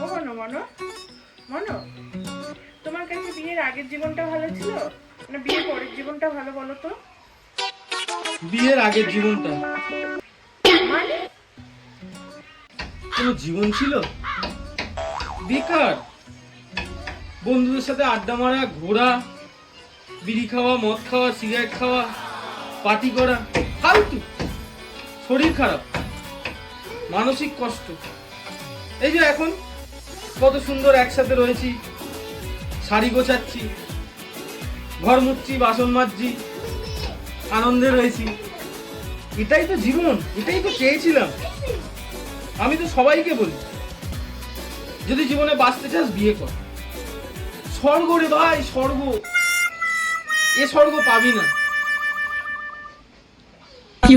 ও মনো মনো মনো, তোমার কাছে বিয়ের আগের জীবনটা ভালো ছিল না বিয়ের পরের জীবনটা ভালো বলো তো? বিয়ের আগের জীবনটা মানে কোনো জীবন ছিল? বেকার, বন্ধুদের সাথে আড্ডা মারা, ঘোরা, বিড়ি খাওয়া, মদ খাওয়া, সিগারেট খাওয়া, পার্টি করা, ফালতু। শরীর খারাপ, মানসিক কষ্ট। এই যে এখন কত সুন্দর একসাথে রয়েছি, শাড়ি গোছাচ্ছি, ঘর মুছছি, বাসন মাজছি, আনন্দে রয়েছি। এটাই তো জীবন, এটাই তো চেয়েছিলাম। আমি তো সবাইকে বলি, যদি জীবনে বাঁচতে চাস বিয়ে কর। স্বর্গ রে ভাই, স্বর্গ। এ স্বর্গ পাবি না। কি